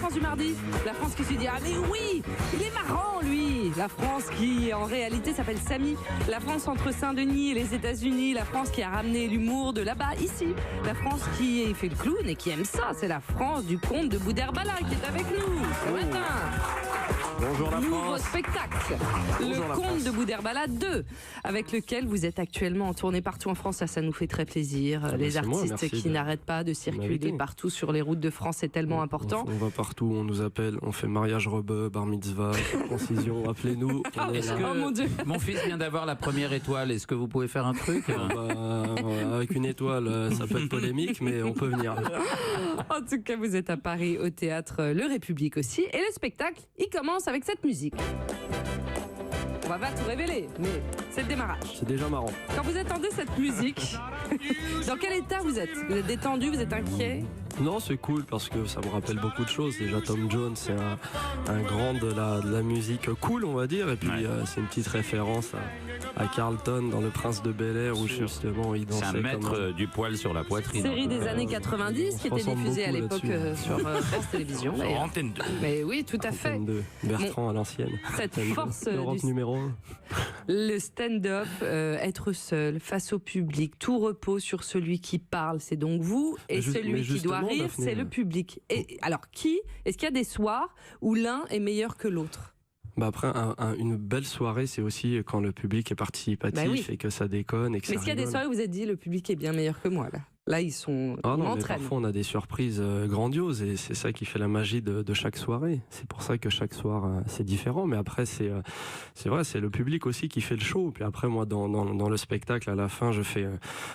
France du mardi. La France qui se dit, ah mais oui, il est marrant lui. La France qui en réalité s'appelle Samy. La France entre Saint-Denis et les États-Unis. La France qui a ramené l'humour de là-bas, ici. La France qui fait le clown et qui aime ça. C'est la France du comte de Boudherbala qui est avec nous ce matin. Bonjour la Nouveau France. spectacle, le Comte de Boudherbala 2, avec lequel vous êtes actuellement en tournée partout en France. Ça nous fait très plaisir. Les artistes qui n'arrêtent pas de circuler partout sur les routes de France, c'est tellement important. On va partout, on nous appelle, on fait mariage rebeu, bar mitzvah, concision, appelez-nous. Oh mon Dieu. Mon fils vient d'avoir la première étoile, est-ce que vous pouvez faire un truc? Avec une étoile, ça peut être polémique, mais on peut venir. En tout cas, vous êtes à Paris, au théâtre Le République aussi. Et le spectacle, il commence avec cette musique. On va pas tout révéler, mais c'est le démarrage. C'est déjà marrant. Quand vous entendez cette musique, dans quel état vous êtes? Vous êtes détendu, vous êtes inquiet? Non, c'est cool parce que ça me rappelle beaucoup de choses. Déjà, Tom Jones, c'est un grand de la musique cool, on va dire. Et puis, c'est une petite référence à Carlton dans Le Prince de Bel-Air où justement il dansait. C'est un maître du poil sur la poitrine. Série des années 90 qui était diffusée à l'époque sur France Télévisions. Sur Antenne 2. Mais oui, tout à fait. Antenne 2, Bertrand à l'ancienne. Cette force L'Europe du numéro 1. le stand-up, être seul, face au public, tout repose sur celui qui parle, c'est donc vous, et celui qui doit rire, Daphné, c'est le public. Et alors, est-ce qu'il y a des soirs où l'un est meilleur que l'autre? Bah après, une belle soirée, c'est aussi quand le public est participatif et que ça déconne. Et que mais est-ce qu'il y a des soirées où vous êtes dit, le public est bien meilleur que moi, là? Là, ils sont. Ah non, mais parfois on a des surprises grandioses et c'est ça qui fait la magie de chaque soirée. C'est pour ça que chaque soir c'est différent. Mais après c'est vrai, c'est le public aussi qui fait le show. Puis après moi dans le spectacle à la fin je fais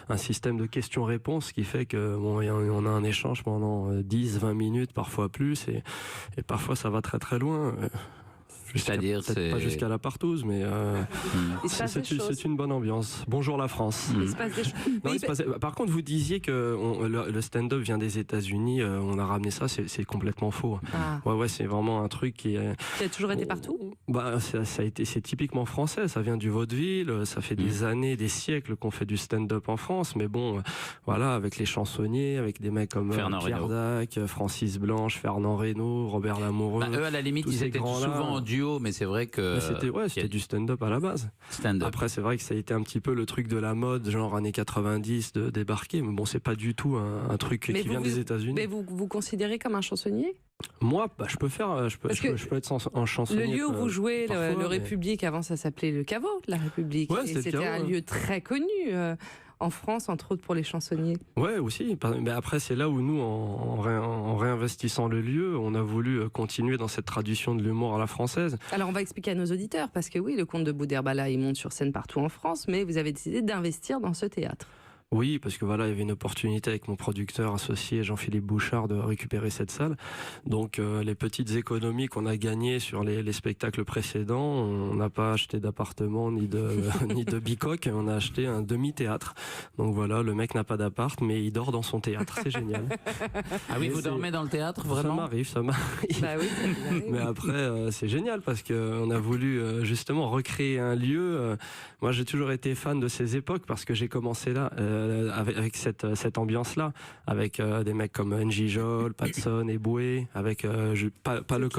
un système de questions-réponses qui fait que on a un échange pendant 10-20 minutes, parfois plus et parfois ça va très très loin. C'est-à-dire, pas jusqu'à la partouze, mais c'est une bonne ambiance. Bonjour la France. Il se passe des choses. Par contre, vous disiez que le stand-up vient des États-Unis. On a ramené ça, c'est complètement faux. Ah. Ouais, c'est vraiment un truc qui a toujours été partout. Bah, c'est typiquement français. Ça vient du vaudeville. Ça fait des années, des siècles qu'on fait du stand-up en France. Mais bon, voilà, avec les chansonniers, avec des mecs comme Pierre Dac, Francis Blanche, Fernand Reynaud, Robert Lamoureux. Eux, à la limite, ils étaient souvent en duo. Mais c'est vrai que c'était du stand-up à la base. Après, c'est vrai que ça a été un petit peu le truc de la mode, genre années 90, de débarquer. Mais bon, c'est pas du tout un truc qui vient des États-Unis. Mais vous considérez comme un chansonnier? Moi, je peux être un chansonnier. Le lieu où vous jouez, le République, avant ça s'appelait le Caveau, la République. Ouais, et c'était un lieu très connu. En France, entre autres pour les chansonniers. Ouais, aussi. Mais après, c'est là où nous, en réinvestissant le lieu, on a voulu continuer dans cette tradition de l'humour à la française. Alors, on va expliquer à nos auditeurs, parce que oui, le Comte de Boudherbala, il monte sur scène partout en France, mais vous avez décidé d'investir dans ce théâtre. Oui, parce que voilà, il y avait une opportunité avec mon producteur associé Jean-Philippe Bouchard de récupérer cette salle. Donc les petites économies qu'on a gagnées sur les spectacles précédents, on n'a pas acheté d'appartement ni de bicoque, on a acheté un demi-théâtre. Donc voilà, le mec n'a pas d'appart, mais il dort dans son théâtre, c'est génial. Ah oui, vous dormez dans le théâtre, vraiment? Ça m'arrive. Bah oui, mais après, c'est génial parce qu'on a voulu justement recréer un lieu. Moi, j'ai toujours été fan de ces époques parce que j'ai commencé là. Avec cette ambiance-là, avec des mecs comme N.J. Jol, Patson, Eboué, avec pas le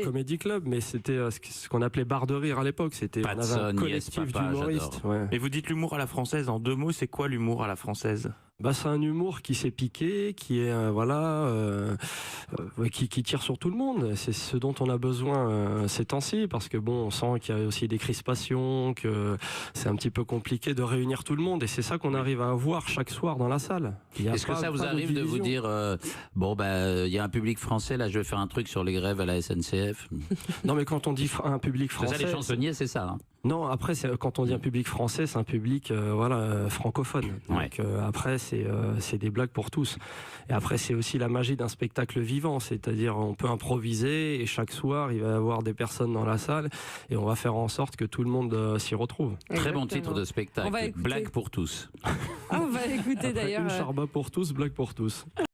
Comedy Club, mais c'était ce qu'on appelait bar de rire à l'époque. C'était un collectif d'humoristes. Ouais. Et vous dites l'humour à la française en 2 mots, c'est quoi l'humour à la française? Bah, c'est un humour qui s'est piqué, qui est qui tire sur tout le monde. C'est ce dont on a besoin ces temps-ci, parce que bon, on sent qu'il y a aussi des crispations, que c'est un petit peu compliqué de réunir tout le monde, et c'est ça qu'on arrive à avoir chaque soir dans la salle. Est-ce que ça vous arrive de vous dire il y a un public français là, je vais faire un truc sur les grèves à la SNCF? Non, mais quand on dit un public français, c'est ça, les chansonniers, c'est ça. Hein. Non, après, quand on dit un public français, c'est un public francophone. Donc après, c'est des blagues pour tous. Et après, c'est aussi la magie d'un spectacle vivant, c'est-à-dire on peut improviser et chaque soir, il va y avoir des personnes dans la salle et on va faire en sorte que tout le monde s'y retrouve. Très bon titre de spectacle, blague pour tous. On va écouter d'ailleurs. Une charba pour tous, blague pour tous.